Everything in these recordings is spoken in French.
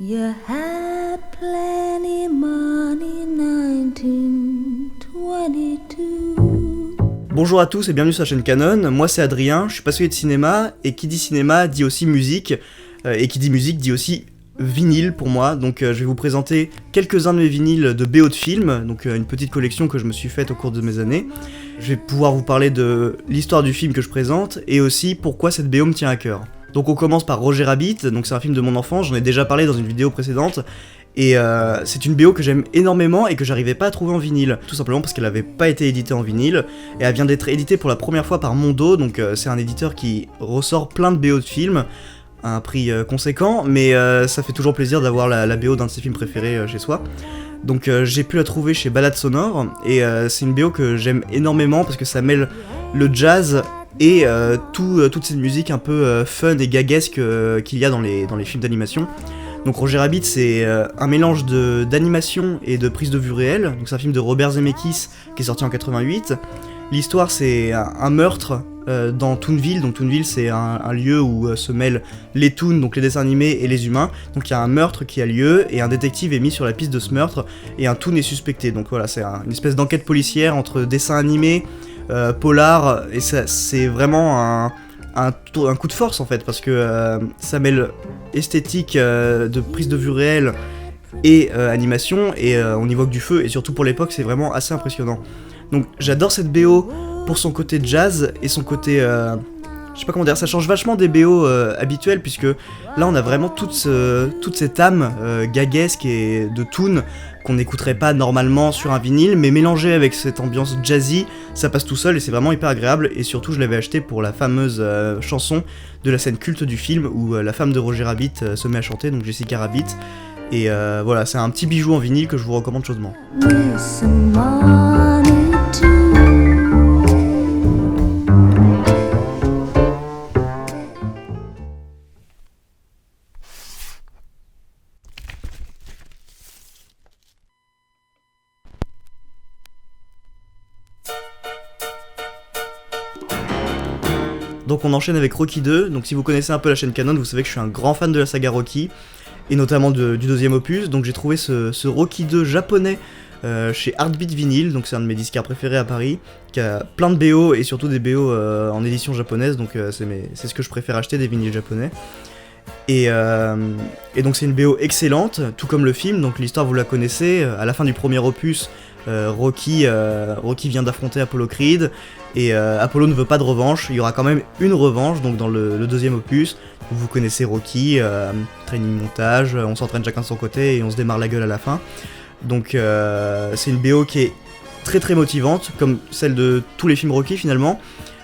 You had plenty money 1922. Bonjour à tous et bienvenue sur la chaîne Canon, moi c'est Adrien, je suis passionné de cinéma, et qui dit cinéma dit aussi musique, et qui dit musique dit aussi vinyle pour moi, donc je vais vous présenter quelques-uns de mes vinyles de BO de films, donc une petite collection que je me suis faite au cours de mes années. Je vais pouvoir vous parler de l'histoire du film que je présente, et aussi pourquoi cette BO me tient à cœur. Donc on commence par Roger Rabbit, donc c'est un film de mon enfance, j'en ai déjà parlé dans une vidéo précédente, et c'est une BO que j'aime énormément et que j'arrivais pas à trouver en vinyle, tout simplement parce qu'elle avait pas été éditée en vinyle, et elle vient d'être éditée pour la première fois par Mondo, donc c'est un éditeur qui ressort plein de BO de films, à un prix conséquent, mais ça fait toujours plaisir d'avoir la BO d'un de ses films préférés chez soi. Donc j'ai pu la trouver chez Balade Sonore, et c'est une BO que j'aime énormément parce que ça mêle le jazz et toute cette musique un peu fun et gaguesque qu'il y a dans les films d'animation. Donc Roger Rabbit c'est un mélange d'animation et de prise de vue réelle, donc c'est un film de Robert Zemeckis qui est sorti en 88. L'histoire c'est un meurtre dans Toonville, donc Toonville c'est un lieu où se mêlent les toons, donc les dessins animés, et les humains, donc il y a un meurtre qui a lieu, et un détective est mis sur la piste de ce meurtre, et un toon est suspecté, donc voilà, c'est une espèce d'enquête policière entre dessins animés, polar, et c'est vraiment un coup de force en fait, parce que ça mêle esthétique de prise de vue réelle et animation, et on y voit que du feu, et surtout pour l'époque c'est vraiment assez impressionnant. Donc j'adore cette BO pour son côté jazz et son côté... je sais pas comment dire, ça change vachement des BO habituels, puisque là on a vraiment toute cette âme gaguesque et de toon qu'on n'écouterait pas normalement sur un vinyle, mais mélangé avec cette ambiance jazzy, ça passe tout seul et c'est vraiment hyper agréable. Et surtout je l'avais acheté pour la fameuse chanson de la scène culte du film où la femme de Roger Rabbit se met à chanter, donc Jessica Rabbit. Et voilà, c'est un petit bijou en vinyle que je vous recommande chaudement. Donc on enchaîne avec Rocky 2, donc si vous connaissez un peu la chaîne Canon, vous savez que je suis un grand fan de la saga Rocky, et notamment du deuxième opus, donc j'ai trouvé ce Rocky 2 japonais chez Heartbeat Vinyl, donc c'est un de mes disquaires préférés à Paris, qui a plein de BO, et surtout des BO en édition japonaise, donc c'est ce que je préfère acheter, des vinyles japonais. Et donc c'est une BO excellente, tout comme le film, donc l'histoire vous la connaissez, à la fin du premier opus, Rocky vient d'affronter Apollo Creed, et Apollo ne veut pas de revanche, il y aura quand même une revanche, donc dans le deuxième opus, où vous connaissez Rocky, training montage, on s'entraîne chacun de son côté et on se démarre la gueule à la fin. Donc c'est une BO qui est très très motivante, comme celle de tous les films Rocky finalement,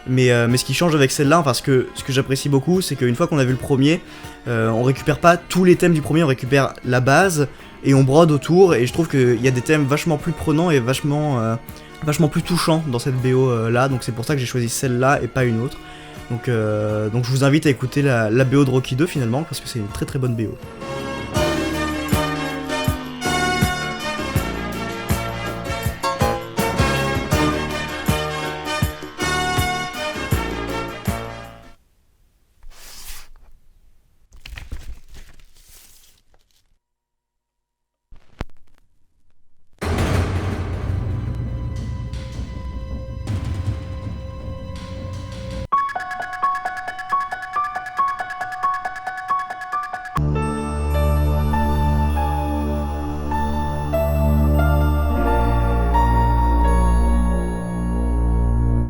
mais ce qui change avec celle-là, enfin ce que j'apprécie beaucoup, c'est qu'une fois qu'on a vu le premier, on récupère pas tous les thèmes du premier, on récupère la base, et on brode autour, et je trouve qu'il y a des thèmes vachement plus prenants et vachement plus touchants dans cette BO là, donc c'est pour ça que j'ai choisi celle-là et pas une autre. Donc je vous invite à écouter la BO de Rocky 2 finalement, parce que c'est une très très bonne BO.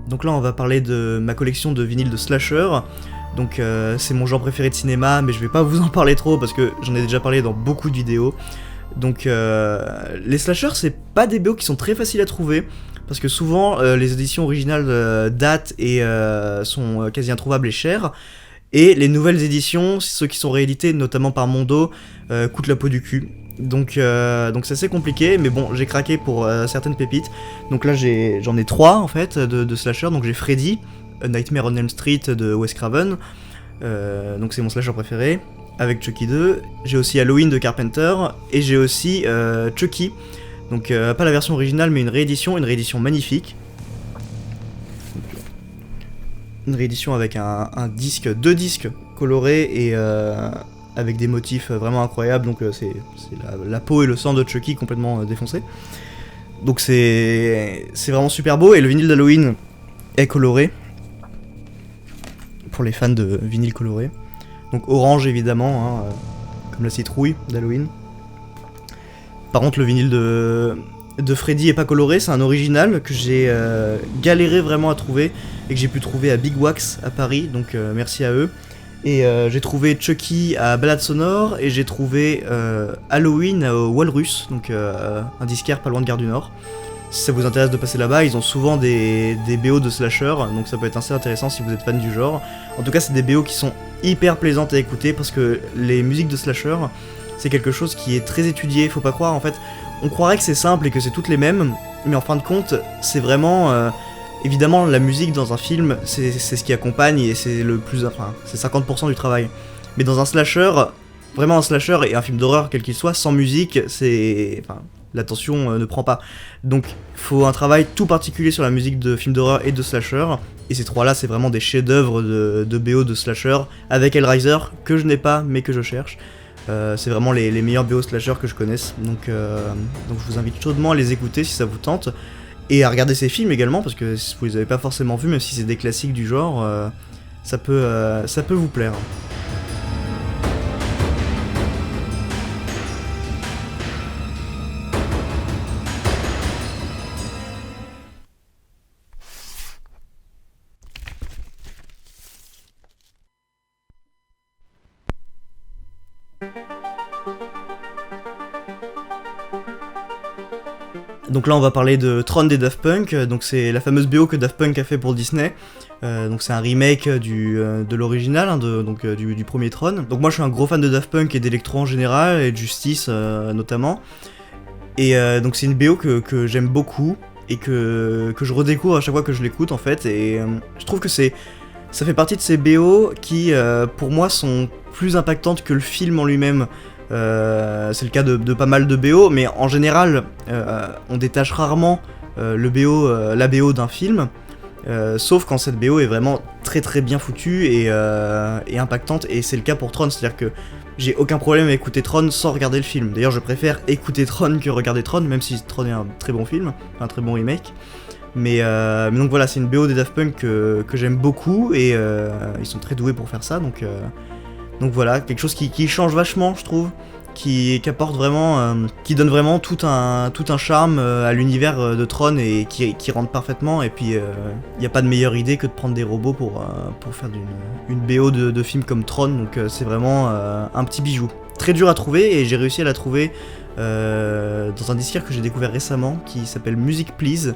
Donc là on va parler de ma collection de vinyles de slasher, donc c'est mon genre préféré de cinéma, mais je vais pas vous en parler trop parce que j'en ai déjà parlé dans beaucoup de vidéos. Donc les slashers c'est pas des BO qui sont très faciles à trouver, parce que souvent les éditions originales datent et sont quasi introuvables et chères, et les nouvelles éditions, ceux qui sont réédités notamment par Mondo, coûtent la peau du cul. Donc c'est assez compliqué, mais bon, j'ai craqué pour certaines pépites. Donc là j'en ai 3 en fait de slasher. Donc j'ai Freddy, A Nightmare on Elm Street de Wes Craven, donc c'est mon slasher préféré, avec Chucky 2. J'ai aussi Halloween de Carpenter, et j'ai aussi Chucky, donc pas la version originale mais une réédition magnifique. Une réédition avec un disque, 2 disques colorés avec des motifs vraiment incroyables, donc c'est la peau et le sang de Chucky complètement défoncés. Donc c'est vraiment super beau, et le vinyle d'Halloween est coloré, pour les fans de vinyle coloré. Donc orange évidemment, hein, comme la citrouille d'Halloween. Par contre le vinyle de Freddy est pas coloré, c'est un original que j'ai galéré vraiment à trouver, et que j'ai pu trouver à Big Wax à Paris, donc merci à eux. Et j'ai trouvé Chucky à Balade Sonore, et j'ai trouvé Halloween au Walrus, donc un disquaire pas loin de Gare du Nord. Si ça vous intéresse de passer là-bas, ils ont souvent des BO de slasher, donc ça peut être assez intéressant si vous êtes fan du genre. En tout cas, c'est des BO qui sont hyper plaisantes à écouter, parce que les musiques de slasher, c'est quelque chose qui est très étudié, faut pas croire, en fait, on croirait que c'est simple et que c'est toutes les mêmes, mais en fin de compte, c'est vraiment... évidemment, la musique dans un film, c'est ce qui accompagne, et c'est le plus... Enfin, c'est 50% du travail. Mais dans un slasher, vraiment un slasher et un film d'horreur, quel qu'il soit, sans musique, c'est... Enfin, l'attention ne prend pas. Donc, faut un travail tout particulier sur la musique de films d'horreur et de slasher, et ces trois-là, c'est vraiment des chefs-d'œuvre de BO de slasher, avec Hellraiser, que je n'ai pas, mais que je cherche. C'est vraiment les meilleurs BO slasher que je connaisse, donc je vous invite chaudement à les écouter si ça vous tente, et à regarder ces films également, parce que si vous les avez pas forcément vus, même si c'est des classiques du genre, ça peut vous plaire. Donc là on va parler de Tron des Daft Punk, donc c'est la fameuse BO que Daft Punk a fait pour Disney. Donc c'est un remake de l'original, hein, du premier Tron. Donc moi je suis un gros fan de Daft Punk et d'électro en général, et de Justice notamment. Et donc c'est une BO que j'aime beaucoup, et que je redécouvre à chaque fois que je l'écoute en fait, et je trouve que ça fait partie de ces BO qui pour moi sont plus impactantes que le film en lui-même. C'est le cas de pas mal de BO, mais en général, on détache rarement la BO d'un film, sauf quand cette BO est vraiment très très bien foutue et impactante, et c'est le cas pour Tron, c'est-à-dire que j'ai aucun problème à écouter Tron sans regarder le film. D'ailleurs, je préfère écouter Tron que regarder Tron, même si Tron est un très bon film, un très bon remake. Mais donc voilà, c'est une BO des Daft Punk que j'aime beaucoup, et ils sont très doués pour faire ça, donc voilà, quelque chose qui change vachement, je trouve, qui apporte vraiment, qui donne vraiment tout un charme à l'univers de Tron, et qui rentre parfaitement. Et puis, il n'y a pas de meilleure idée que de prendre des robots pour faire une BO de film comme Tron, donc c'est vraiment un petit bijou. Très dur à trouver, et j'ai réussi à la trouver dans un disquaire que j'ai découvert récemment, qui s'appelle Music Please.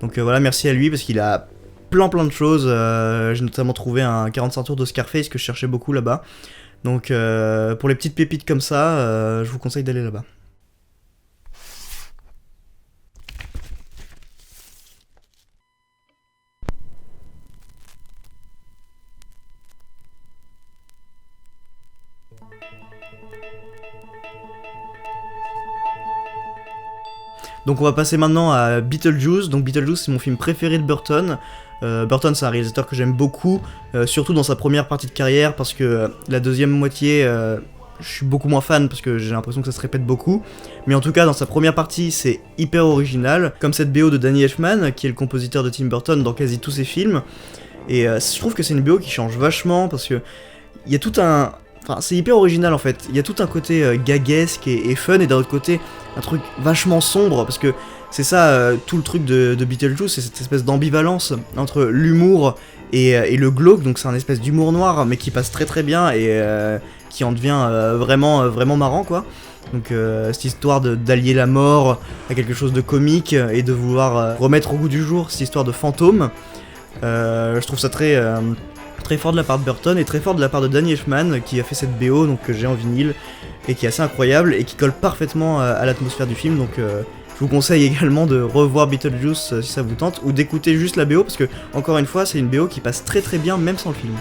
Donc voilà, merci à lui, parce qu'il a plein de choses. J'ai notamment trouvé un 45 tours de Scarface que je cherchais beaucoup là-bas. Donc pour les petites pépites comme ça, je vous conseille d'aller là-bas. Donc on va passer maintenant à Beetlejuice. Donc Beetlejuice, c'est mon film préféré de Burton. Burton, c'est un réalisateur que j'aime beaucoup, surtout dans sa première partie de carrière, parce que la deuxième moitié, je suis beaucoup moins fan, parce que j'ai l'impression que ça se répète beaucoup. Mais en tout cas, dans sa première partie, c'est hyper original, comme cette BO de Danny Elfman, qui est le compositeur de Tim Burton dans quasi tous ses films. Et je trouve que c'est une BO qui change vachement, parce que il y a tout un... Enfin, c'est hyper original en fait. Il y a tout un côté gaguesque et fun, et d'un autre côté, un truc vachement sombre, parce que c'est ça, tout le truc de Beetlejuice, c'est cette espèce d'ambivalence entre l'humour et le glauque, donc c'est un espèce d'humour noir, mais qui passe très très bien, et qui en devient vraiment marrant, quoi. Donc cette histoire d'allier la mort à quelque chose de comique, et de vouloir remettre au goût du jour cette histoire de fantôme, je trouve ça très fort de la part de Burton, et très fort de la part de Danny Elfman, qui a fait cette BO, donc que j'ai en vinyle, et qui est assez incroyable, et qui colle parfaitement à l'atmosphère du film. Donc je vous conseille également de revoir Beetlejuice si ça vous tente, ou d'écouter juste la BO, parce que encore une fois, c'est une BO qui passe très très bien même sans le film.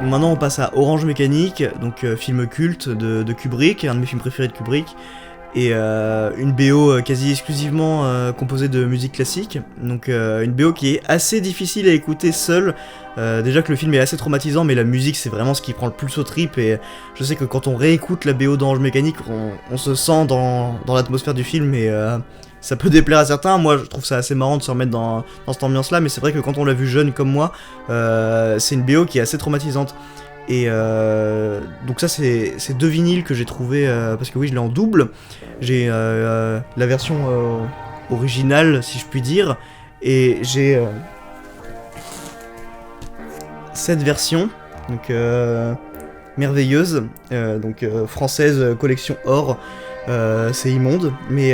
Maintenant on passe à Orange Mécanique, donc film culte de Kubrick, un de mes films préférés de Kubrick, et une BO quasi exclusivement composée de musique classique, donc une BO qui est assez difficile à écouter seule. Déjà que le film est assez traumatisant, mais la musique c'est vraiment ce qui prend le plus aux tripes, et je sais que quand on réécoute la BO d'Orange Mécanique, on se sent dans l'atmosphère du film, et ça peut déplaire à certains. Moi je trouve ça assez marrant de se remettre dans cette ambiance là, mais c'est vrai que quand on l'a vu jeune comme moi, c'est une BO qui est assez traumatisante. Et donc ça c'est 2 vinyles que j'ai trouvé, parce que oui je l'ai en double. J'ai la version originale si je puis dire, et j'ai cette version, donc merveilleuse, donc française, collection or. C'est immonde, mais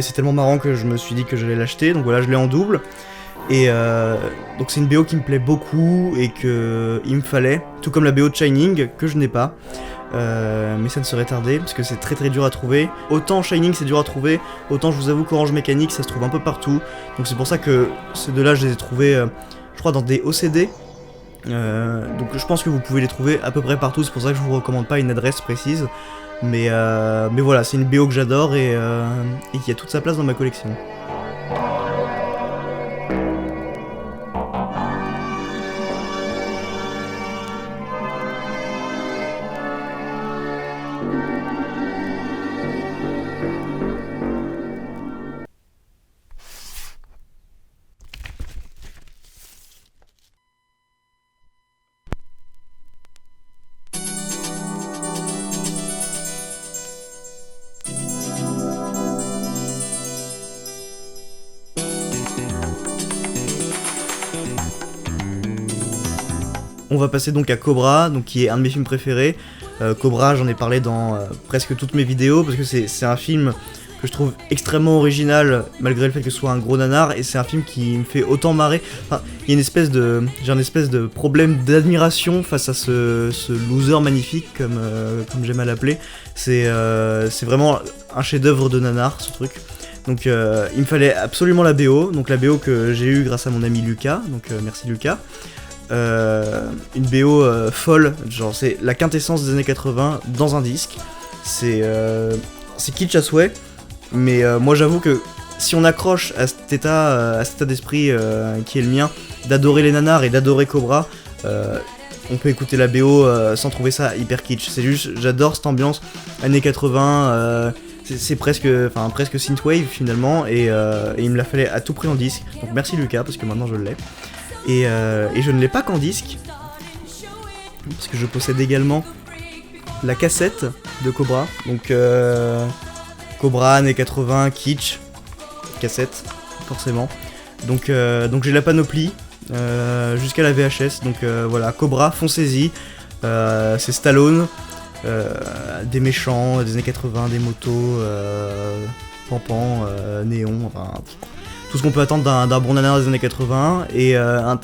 c'est tellement marrant que je me suis dit que j'allais l'acheter, donc voilà, je l'ai en double. Et donc c'est une BO qui me plaît beaucoup et que il me fallait, tout comme la BO de Shining que je n'ai pas, mais ça ne serait tardé parce que c'est très très dur à trouver. Autant Shining c'est dur à trouver, autant je vous avoue qu'Orange Mécanique ça se trouve un peu partout. Donc c'est pour ça que ces deux-là je les ai trouvés, je crois dans des OCD. Donc je pense que vous pouvez les trouver à peu près partout. C'est pour ça que je vous recommande pas une adresse précise, mais voilà, c'est une BO que j'adore et qui a toute sa place dans ma collection. On va passer donc à Cobra, donc qui est un de mes films préférés. Cobra, j'en ai parlé dans presque toutes mes vidéos, parce que c'est un film que je trouve extrêmement original, malgré le fait que ce soit un gros nanar, et c'est un film qui me fait autant marrer. Enfin, il y a j'ai un espèce de problème d'admiration face à ce loser magnifique, comme j'aime à l'appeler. C'est vraiment un chef-d'œuvre de nanar, ce truc. Donc il me fallait absolument la BO, donc la BO que j'ai eue grâce à mon ami Lucas, donc merci Lucas. Une BO folle, genre c'est la quintessence des années 80 dans un disque. C'est kitsch à souhait, mais moi j'avoue que si on accroche à cet état d'esprit qui est le mien, d'adorer les nanars et d'adorer Cobra, on peut écouter la BO sans trouver ça hyper kitsch. C'est juste, j'adore cette ambiance années 80, c'est presque synthwave finalement, et il me la fallait à tout prix en disque. Donc merci Lucas, parce que maintenant je l'ai. Et je ne l'ai pas qu'en disque, parce que je possède également la cassette de Cobra, donc Cobra années 80, kitsch, cassette, forcément. Donc j'ai la panoplie jusqu'à la VHS, donc voilà, Cobra, foncez-y, c'est Stallone, des méchants des années 80, des motos, pampan, néon, enfin... tout ce qu'on peut attendre d'un bon nanar des années 80, et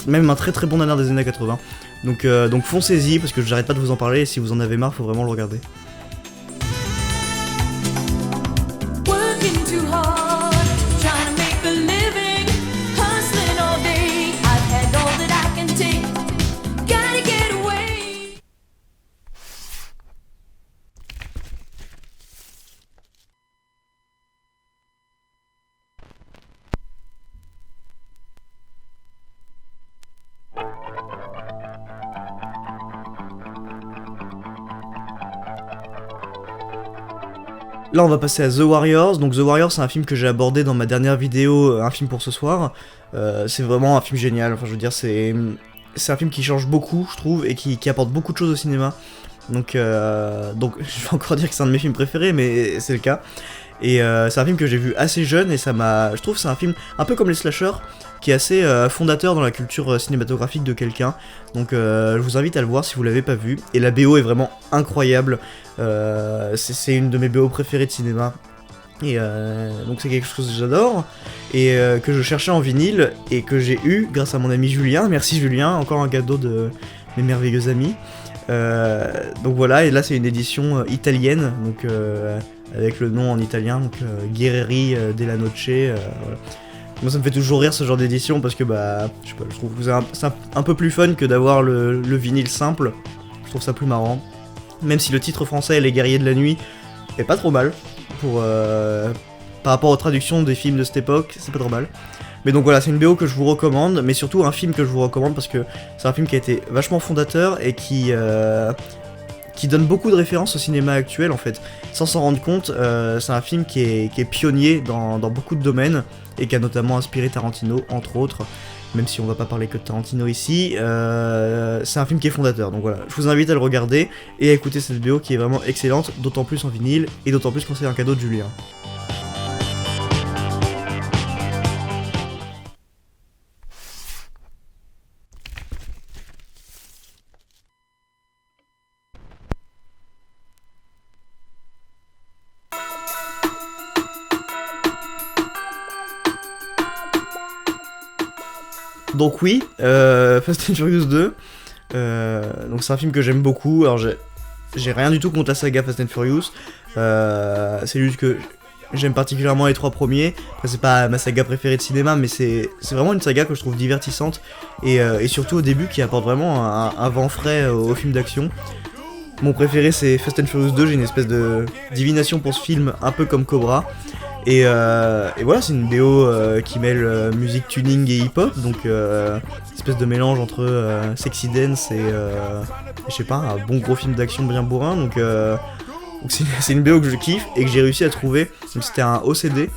même un très très bon nanar des années 80. Donc foncez-y, parce que j'arrête pas de vous en parler, et si vous en avez marre, faut vraiment le regarder. Là on va passer à The Warriors. Donc The Warriors c'est un film que j'ai abordé dans ma dernière vidéo, un film pour ce soir. C'est vraiment un film génial, enfin je veux dire c'est un film qui change beaucoup je trouve, et qui apporte beaucoup de choses au cinéma. Donc je vais encore dire que c'est un de mes films préférés, mais c'est le cas. Et c'est un film que j'ai vu assez jeune, et je trouve que c'est un film un peu comme les slashers, qui est assez fondateur dans la culture cinématographique de quelqu'un. Donc je vous invite à le voir si vous l'avez pas vu. Et la BO est vraiment incroyable. C'est une de mes BO préférées de cinéma. Et donc c'est quelque chose que j'adore, et que je cherchais en vinyle, et que j'ai eu grâce à mon ami Julien. Merci Julien, encore un cadeau de mes merveilleux amis. Donc voilà, et là c'est une édition italienne, donc avec le nom en italien, donc Guerrieri della Noce, voilà. Moi ça me fait toujours rire ce genre d'édition parce que bah je sais pas, je trouve que c'est un peu plus fun que d'avoir le vinyle simple. Je trouve ça plus marrant. Même si le titre français Les Guerriers de la Nuit est pas trop mal pour par rapport aux traductions des films de cette époque, c'est pas trop mal. Mais donc voilà, c'est une BO que je vous recommande, mais surtout un film que je vous recommande parce que c'est un film qui a été vachement fondateur et qui donne beaucoup de références au cinéma actuel en fait. Sans s'en rendre compte, c'est un film qui est pionnier dans beaucoup de domaines et qui a notamment inspiré Tarantino, entre autres. Même si on va pas parler que de Tarantino ici, c'est un film qui est fondateur. Donc voilà, je vous invite à le regarder et à écouter cette BO qui est vraiment excellente, d'autant plus en vinyle et d'autant plus quand c'est un cadeau de Julien. Donc oui, Fast and Furious 2, donc c'est un film que j'aime beaucoup, alors j'ai rien du tout contre la saga Fast and Furious, c'est juste que j'aime particulièrement les 3 premiers, après c'est pas ma saga préférée de cinéma, mais c'est vraiment une saga que je trouve divertissante, et surtout au début qui apporte vraiment un vent frais au film d'action. Mon préféré c'est Fast and Furious 2, j'ai une espèce de divination pour ce film, un peu comme Cobra. Et voilà, c'est une BO qui mêle musique tuning et hip-hop, donc espèce de mélange entre sexy dance et je sais pas, un bon gros film d'action bien bourrin, donc c'est une BO que je kiffe et que j'ai réussi à trouver. Donc c'était un OCD,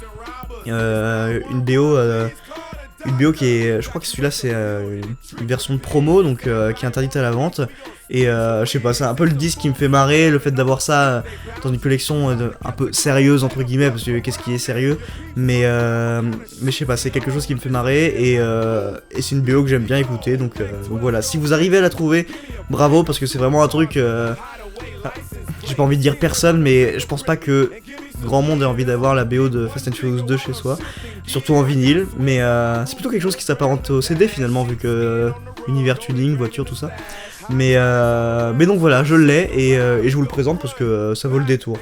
une BO qui est, je crois que celui-là c'est une version de promo, donc qui est interdite à la vente. Et je sais pas, c'est un peu le disque qui me fait marrer, le fait d'avoir ça dans une collection un peu sérieuse entre guillemets, parce que qu'est-ce qui est sérieux, mais je sais pas, c'est quelque chose qui me fait marrer et c'est une BO que j'aime bien écouter, donc voilà, si vous arrivez à la trouver, bravo, parce que c'est vraiment un truc, j'ai pas envie de dire personne, mais je pense pas que grand monde ait envie d'avoir la BO de Fast and Furious 2 chez soi, surtout en vinyle, mais c'est plutôt quelque chose qui s'apparente au CD finalement, vu que univers tuning, voiture, tout ça. Mais donc voilà, je l'ai et je vous le présente parce que ça vaut le détour.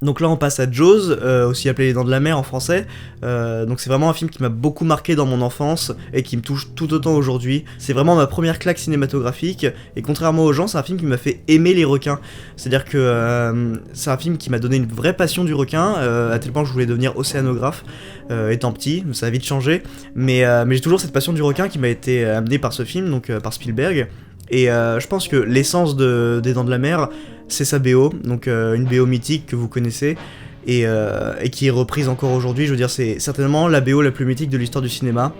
Donc là on passe à Jaws, aussi appelé Les Dents de la Mer en français, donc c'est vraiment un film qui m'a beaucoup marqué dans mon enfance et qui me touche tout autant aujourd'hui. C'est vraiment ma première claque cinématographique et contrairement aux gens c'est un film qui m'a fait aimer les requins. C'est-à-dire que c'est un film qui m'a donné une vraie passion du requin, à tel point que je voulais devenir océanographe étant petit, ça a vite changé, mais j'ai toujours cette passion du requin qui m'a été amenée par ce film, donc par Spielberg. Et je pense que l'essence des Dents de la Mer, c'est sa BO, donc une BO mythique que vous connaissez et qui est reprise encore aujourd'hui. Je veux dire, c'est certainement la BO la plus mythique de l'histoire du cinéma.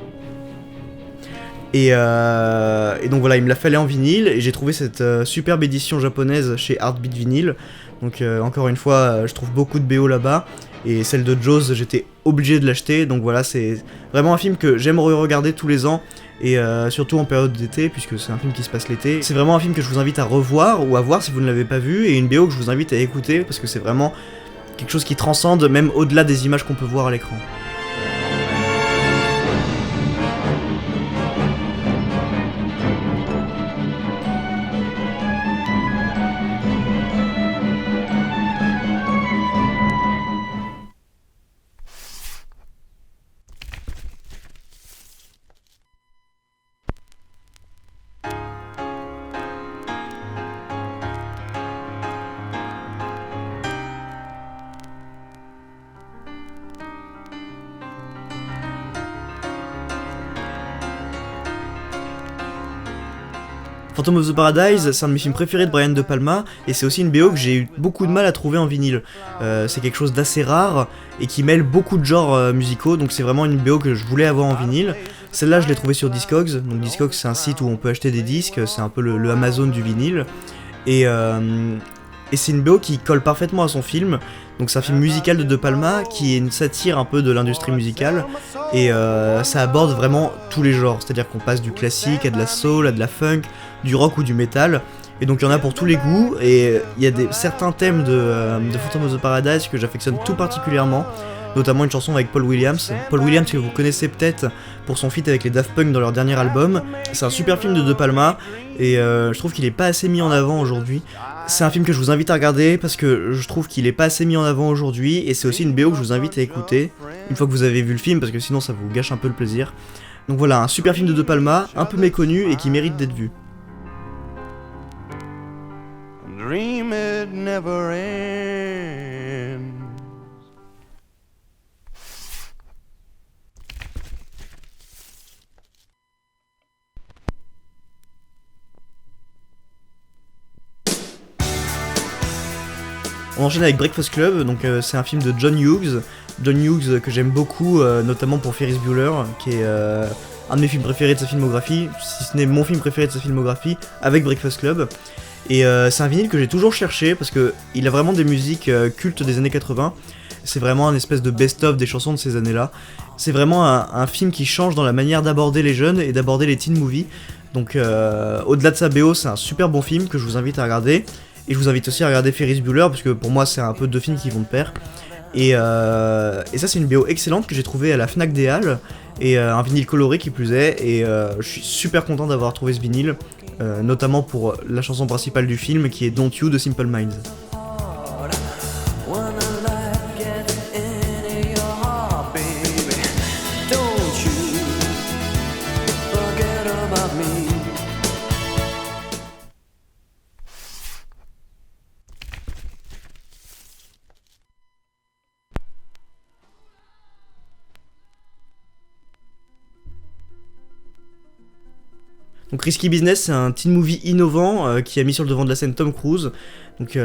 Et donc voilà, il me l'a fallu en vinyle et j'ai trouvé cette superbe édition japonaise chez Heartbeat Vinyl. Donc encore une fois, je trouve beaucoup de BO là-bas. Et celle de Jaws, j'étais obligé de l'acheter. Donc voilà, c'est vraiment un film que j'aime re-regarder tous les ans. Et surtout en période d'été, puisque c'est un film qui se passe l'été. C'est vraiment un film que je vous invite à revoir ou à voir si vous ne l'avez pas vu. Et une BO que je vous invite à écouter, parce que c'est vraiment quelque chose qui transcende même au-delà des images qu'on peut voir à l'écran. Phantom of the Paradise, c'est un de mes films préférés de Brian De Palma, et c'est aussi une BO que j'ai eu beaucoup de mal à trouver en vinyle. C'est quelque chose d'assez rare, et qui mêle beaucoup de genres musicaux, donc c'est vraiment une BO que je voulais avoir en vinyle. Celle-là, je l'ai trouvée sur Discogs, donc Discogs c'est un site où on peut acheter des disques, c'est un peu le Amazon du vinyle, et Et c'est une BO qui colle parfaitement à son film. Donc c'est un film musical de De Palma qui est une satire un peu de l'industrie musicale. Et ça aborde vraiment tous les genres. C'est-à-dire qu'on passe du classique à de la soul, à de la funk, du rock ou du métal. Et donc il y en a pour tous les goûts. Et il y a certains thèmes de Phantom of the Paradise que j'affectionne tout particulièrement. Notamment une chanson avec Paul Williams. Paul Williams que vous connaissez peut-être pour son feat avec les Daft Punk dans leur dernier album. C'est un super film de De Palma et je trouve qu'il est pas assez mis en avant aujourd'hui. C'est un film que je vous invite à regarder parce que je trouve qu'il est pas assez mis en avant aujourd'hui et c'est aussi une BO que je vous invite à écouter une fois que vous avez vu le film parce que sinon ça vous gâche un peu le plaisir. Donc voilà, un super film de De Palma, un peu méconnu et qui mérite d'être vu. Dream it never ends. On enchaîne avec Breakfast Club, donc c'est un film de John Hughes. John Hughes que j'aime beaucoup, notamment pour Ferris Bueller, qui est un de mes films préférés de sa filmographie, si ce n'est mon film préféré de sa filmographie, avec Breakfast Club. Et c'est un vinyle que j'ai toujours cherché, parce qu'il a vraiment des musiques cultes des années 80. C'est vraiment un espèce de best-of des chansons de ces années-là. C'est vraiment un film qui change dans la manière d'aborder les jeunes et d'aborder les teen movies. Donc au-delà de sa BO, c'est un super bon film que je vous invite à regarder. Et je vous invite aussi à regarder Ferris Bueller, parce que pour moi c'est un peu deux films qui vont de pair. Et ça c'est une BO excellente que j'ai trouvée à la Fnac des Halles, et un vinyle coloré qui plus est, et je suis super content d'avoir trouvé ce vinyle, notamment pour la chanson principale du film qui est Don't You de Simple Minds. Donc Risky Business, c'est un teen movie innovant qui a mis sur le devant de la scène Tom Cruise. Donc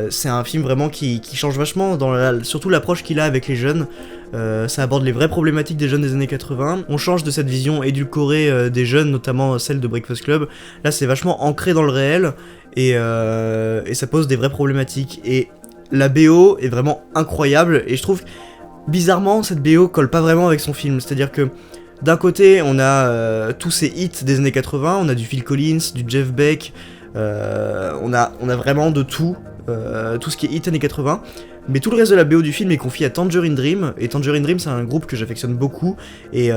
c'est un film vraiment qui change vachement, surtout l'approche qu'il a avec les jeunes. Ça aborde les vraies problématiques des jeunes des années 80. On change de cette vision édulcorée des jeunes, notamment celle de Breakfast Club. Là c'est vachement ancré dans le réel et ça pose des vraies problématiques. Et la BO est vraiment incroyable et je trouve bizarrement cette BO colle pas vraiment avec son film. C'est-à-dire que d'un côté, on a tous ces hits des années 80, on a du Phil Collins, du Jeff Beck, on a vraiment de tout ce qui est hit années 80, mais tout le reste de la BO du film est confié à Tangerine Dream, et Tangerine Dream c'est un groupe que j'affectionne beaucoup, et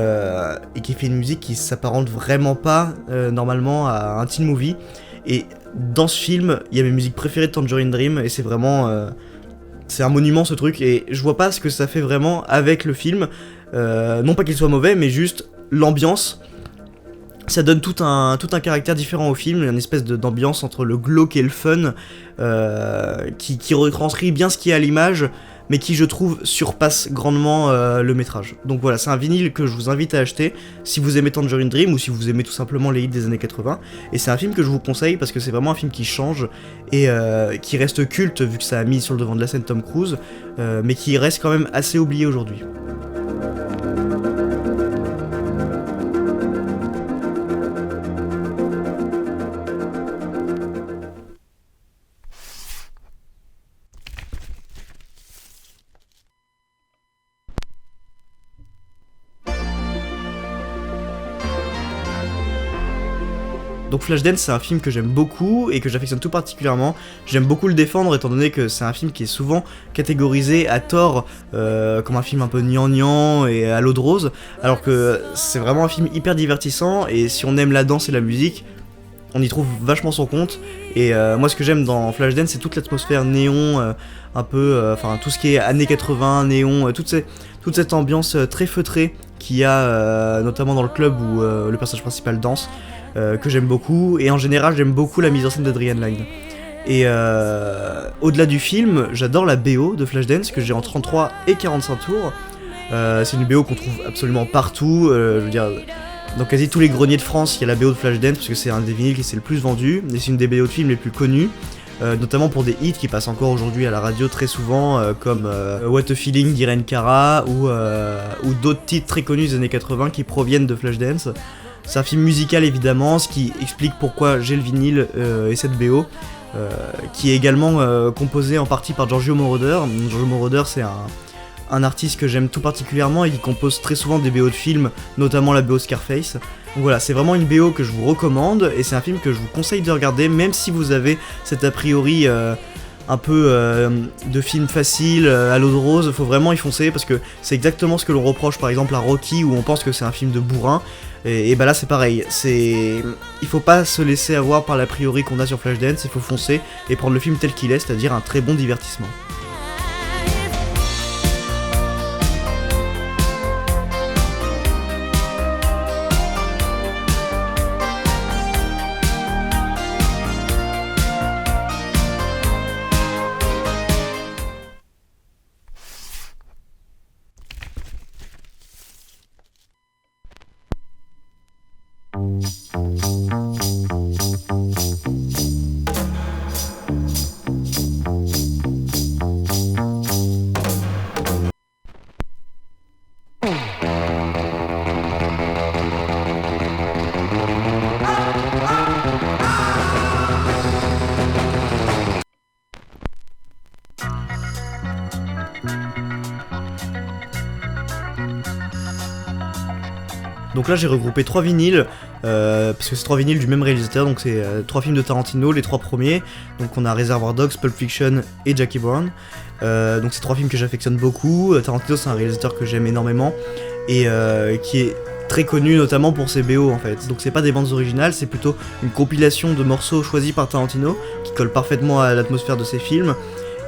qui fait une musique qui s'apparente vraiment pas normalement à un teen movie, et dans ce film, il y a mes musiques préférées de Tangerine Dream, et c'est vraiment... c'est un monument ce truc, et je vois pas ce que ça fait vraiment avec le film. Non pas qu'il soit mauvais, mais juste l'ambiance. Ça donne tout un caractère différent au film, une espèce d'ambiance entre le glauque et le fun, qui retranscrit bien ce qui est à l'image, mais qui je trouve surpasse grandement le métrage. Donc voilà, c'est un vinyle que je vous invite à acheter si vous aimez Tangerine Dream ou si vous aimez tout simplement les hits des années 80. Et c'est un film que je vous conseille parce que c'est vraiment un film qui change et qui reste culte vu que ça a mis sur le devant de la scène Tom Cruise, mais qui reste quand même assez oublié aujourd'hui. Donc Flashdance c'est un film que j'aime beaucoup et que j'affectionne tout particulièrement. J'aime beaucoup le défendre étant donné que c'est un film qui est souvent catégorisé à tort comme un film un peu gnangnan et à l'eau de rose, alors que c'est vraiment un film hyper divertissant et si on aime la danse et la musique, on y trouve vachement son compte. Et moi ce que j'aime dans Flashdance c'est toute l'atmosphère néon, un peu, enfin tout ce qui est années 80, néon, toute cette ambiance très feutrée qu'il y a notamment dans le club où le personnage principal danse. Que j'aime beaucoup, et en général j'aime beaucoup la mise en scène d'Adrian Lyne. Et au-delà du film, j'adore la BO de Flashdance que j'ai en 33 et 45 tours. C'est une BO qu'on trouve absolument partout, je veux dire, dans quasi tous les greniers de France il y a la BO de Flashdance parce que c'est un des vinyles qui s'est le plus vendu, et c'est une des BO de films les plus connues. Notamment pour des hits qui passent encore aujourd'hui à la radio très souvent, comme What a Feeling d'Irene Cara ou d'autres titres très connus des années 80 qui proviennent de Flashdance. C'est un film musical évidemment, ce qui explique pourquoi j'ai le vinyle et cette BO, qui est également composée en partie par Giorgio Moroder. Giorgio Moroder, c'est un artiste que j'aime tout particulièrement et qui compose très souvent des BO de films, notamment la BO Scarface. Donc voilà, c'est vraiment une BO que je vous recommande et c'est un film que je vous conseille de regarder, même si vous avez cet a priori un peu de film facile à l'eau de rose. Faut vraiment y foncer parce que c'est exactement ce que l'on reproche par exemple à Rocky, où on pense que c'est un film de bourrin. Et bah là c'est pareil, il faut pas se laisser avoir par l'a priori qu'on a sur Flashdance, il faut foncer et prendre le film tel qu'il est, c'est-à-dire un très bon divertissement. Donc là j'ai regroupé 3 vinyles, parce que c'est 3 vinyles du même réalisateur, donc c'est 3 films de Tarantino, les 3 premiers. Donc on a Reservoir Dogs, Pulp Fiction et Jackie Brown. Donc c'est 3 films que j'affectionne beaucoup. Tarantino c'est un réalisateur que j'aime énormément et qui est très connu notamment pour ses BO en fait. Donc c'est pas des bandes originales, c'est plutôt une compilation de morceaux choisis par Tarantino qui colle parfaitement à l'atmosphère de ses films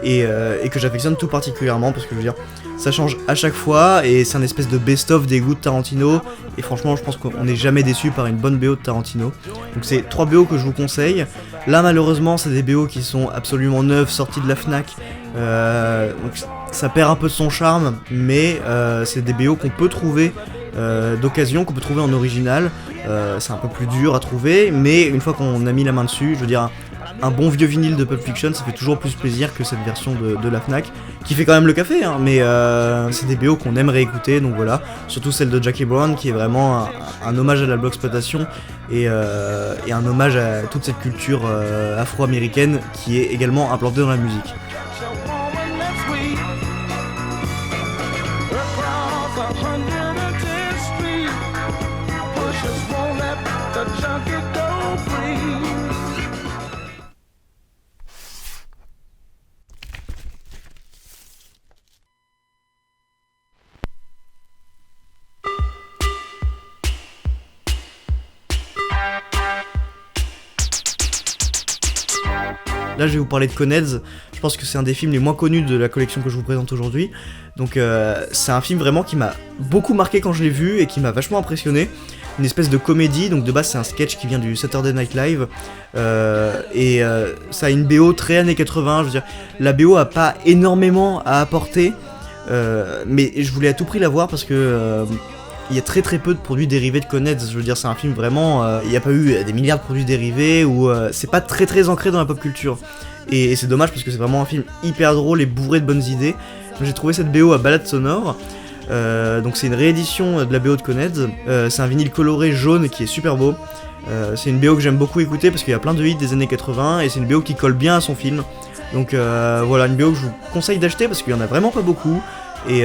et que j'affectionne tout particulièrement parce que je veux dire ça change à chaque fois et c'est un espèce de best-of des goûts de Tarantino et franchement je pense qu'on n'est jamais déçu par une bonne BO de Tarantino. Donc c'est 3 BO que je vous conseille. Là malheureusement c'est des BO qui sont absolument neuves, sorties de la FNAC, donc ça perd un peu de son charme, mais c'est des BO qu'on peut trouver d'occasion, qu'on peut trouver en original. C'est un peu plus dur à trouver, mais une fois qu'on a mis la main dessus, je veux dire un bon vieux vinyle de Pulp Fiction, ça fait toujours plus plaisir que cette version de la FNAC, qui fait quand même le café, hein, mais c'est des BO qu'on aimerait écouter, donc voilà. Surtout celle de Jackie Brown, qui est vraiment un hommage à la blaxploitation et un hommage à toute cette culture afro-américaine qui est également implantée dans la musique. Là je vais vous parler de Coneheads, je pense que c'est un des films les moins connus de la collection que je vous présente aujourd'hui. Donc c'est un film vraiment qui m'a beaucoup marqué quand je l'ai vu et qui m'a vachement impressionné. Une espèce de comédie, donc de base c'est un sketch qui vient du Saturday Night Live. Ça a une BO très années 80, je veux dire, la BO a pas énormément à apporter, mais je voulais à tout prix la voir parce que il y a très peu de produits dérivés de Coneheads. Je veux dire, c'est un film vraiment, il n'y a pas eu des milliards de produits dérivés, ou c'est pas très ancré dans la pop culture. Et c'est dommage parce que c'est vraiment un film hyper drôle et bourré de bonnes idées. J'ai trouvé cette BO à balade sonore. Donc c'est une réédition de la BO de Coneheads. C'est un vinyle coloré jaune qui est super beau. C'est une BO que j'aime beaucoup écouter parce qu'il y a plein de hits des années 80 et c'est une BO qui colle bien à son film. Donc voilà, une BO que je vous conseille d'acheter parce qu'il y en a vraiment pas beaucoup. Et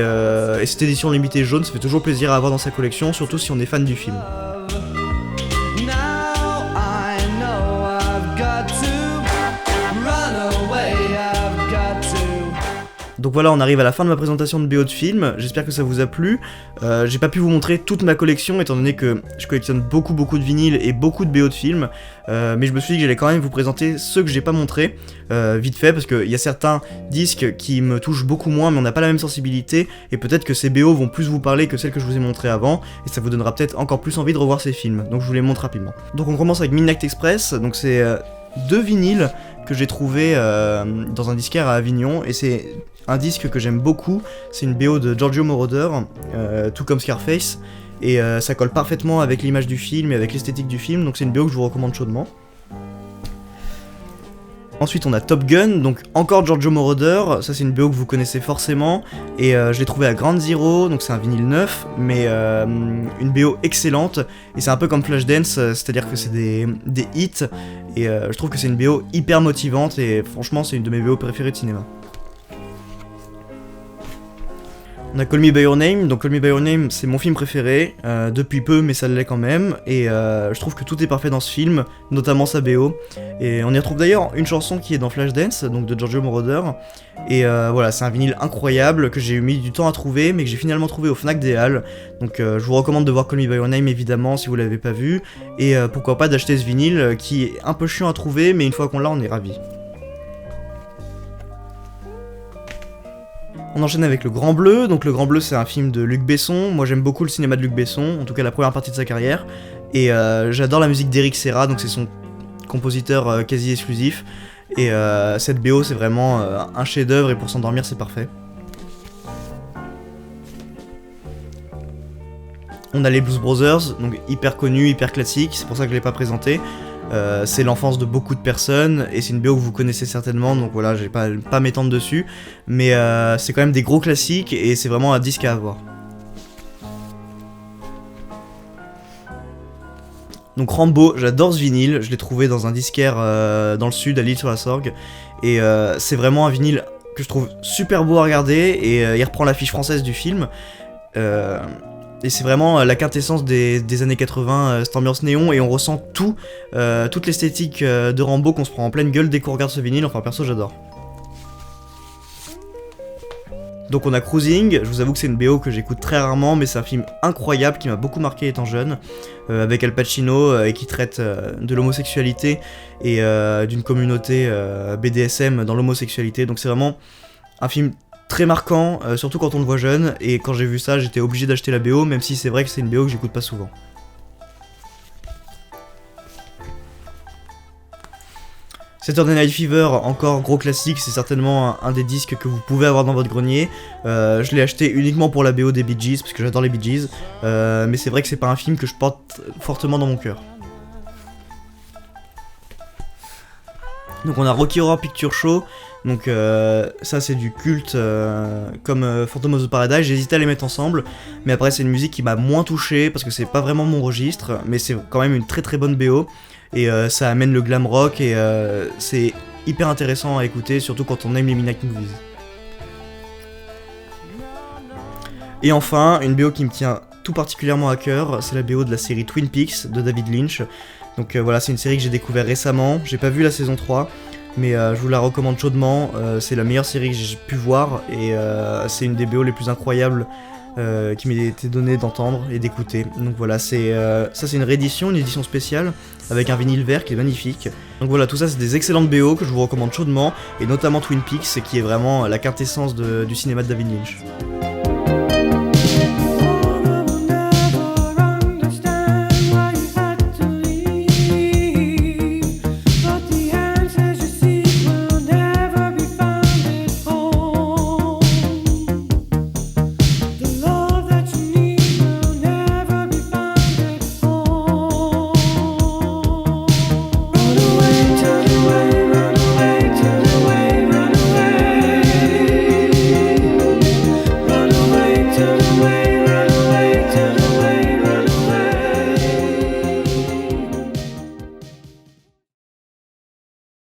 cette édition limitée jaune, ça fait toujours plaisir à avoir dans sa collection, surtout si on est fan du film. Donc voilà, on arrive à la fin de ma présentation de BO de film, j'espère que ça vous a plu. J'ai pas pu vous montrer toute ma collection étant donné que je collectionne beaucoup de vinyles et beaucoup de BO de films, mais je me suis dit que j'allais quand même vous présenter ceux que j'ai pas montrés, vite fait, parce qu'il y a certains disques qui me touchent beaucoup moins, mais on n'a pas la même sensibilité, et peut-être que ces BO vont plus vous parler que celles que je vous ai montrées avant, et ça vous donnera peut-être encore plus envie de revoir ces films, donc je vous les montre rapidement. Donc on commence avec Midnight Express, donc c'est 2 vinyles que j'ai trouvé dans un disquaire à Avignon, et c'est un disque que j'aime beaucoup, c'est une BO de Giorgio Moroder, tout comme Scarface, et ça colle parfaitement avec l'image du film et avec l'esthétique du film, donc c'est une BO que je vous recommande chaudement. Ensuite on a Top Gun, donc encore Giorgio Moroder, ça c'est une BO que vous connaissez forcément, et je l'ai trouvé à Ground Zero, donc c'est un vinyle neuf, mais une BO excellente, et c'est un peu comme Flashdance, c'est-à-dire que c'est des hits, et je trouve que c'est une BO hyper motivante, et franchement c'est une de mes BO préférées de cinéma. On a Call Me By Your Name, donc Call Me By Your Name c'est mon film préféré, depuis peu mais ça l'est quand même, et je trouve que tout est parfait dans ce film, notamment sa BO, et on y retrouve d'ailleurs une chanson qui est dans Flashdance, donc de Giorgio Moroder, et voilà, c'est un vinyle incroyable que j'ai mis du temps à trouver, mais que j'ai finalement trouvé au Fnac des Halles, donc je vous recommande de voir Call Me By Your Name évidemment si vous l'avez pas vu, et pourquoi pas d'acheter ce vinyle qui est un peu chiant à trouver, mais une fois qu'on l'a on est ravis. On enchaîne avec Le Grand Bleu, donc Le Grand Bleu c'est un film de Luc Besson, moi j'aime beaucoup le cinéma de Luc Besson, en tout cas la première partie de sa carrière, et j'adore la musique d'Eric Serra, donc c'est son compositeur quasi exclusif, et cette BO c'est vraiment un chef d'œuvre et pour s'endormir c'est parfait. On a les Blues Brothers, donc hyper connu, hyper classique, c'est pour ça que je l'ai pas présenté. C'est l'enfance de beaucoup de personnes et c'est une BO que vous connaissez certainement, donc voilà, je vais pas m'étendre dessus, mais c'est quand même des gros classiques et c'est vraiment un disque à avoir. Donc Rambo, j'adore ce vinyle, je l'ai trouvé dans un disquaire dans le sud, à l'Île-sur-la-Sorgue, et c'est vraiment un vinyle que je trouve super beau à regarder, et il reprend l'affiche française du film. Et c'est vraiment la quintessence des années 80, cette ambiance néon, et on ressent tout, toute l'esthétique de Rambo qu'on se prend en pleine gueule dès qu'on regarde ce vinyle, enfin perso j'adore. Donc on a Cruising, je vous avoue que c'est une BO que j'écoute très rarement, mais c'est un film incroyable qui m'a beaucoup marqué étant jeune, avec Al Pacino, et qui traite de l'homosexualité et d'une communauté BDSM dans l'homosexualité, donc c'est vraiment un film très marquant, surtout quand on le voit jeune, et quand j'ai vu ça j'étais obligé d'acheter la BO, même si c'est vrai que c'est une BO que j'écoute pas souvent. Saturday Night Fever, encore gros classique, c'est certainement un des disques que vous pouvez avoir dans votre grenier. Je l'ai acheté uniquement pour la BO des Bee Gees, parce que j'adore les Bee Gees, mais c'est vrai que c'est pas un film que je porte fortement dans mon cœur. Donc on a Rocky Horror Picture Show, donc ça c'est du culte comme Phantom of the Paradise, j'ai hésité à les mettre ensemble, mais après c'est une musique qui m'a moins touché parce que c'est pas vraiment mon registre, mais c'est quand même une très très bonne BO, et ça amène le glam rock, et c'est hyper intéressant à écouter, surtout quand on aime les Midnight Movies. Et enfin, une BO qui me tient tout particulièrement à cœur, c'est la BO de la série Twin Peaks de David Lynch. Donc voilà, c'est une série que j'ai découvert récemment, j'ai pas vu la saison 3, mais je vous la recommande chaudement, c'est la meilleure série que j'ai pu voir, et c'est une des BO les plus incroyables qui m'a été donnée d'entendre et d'écouter. Donc voilà, ça c'est une réédition, une édition spéciale, avec un vinyle vert qui est magnifique. Donc voilà, tout ça c'est des excellentes BO que je vous recommande chaudement, et notamment Twin Peaks, qui est vraiment la quintessence du cinéma de David Lynch.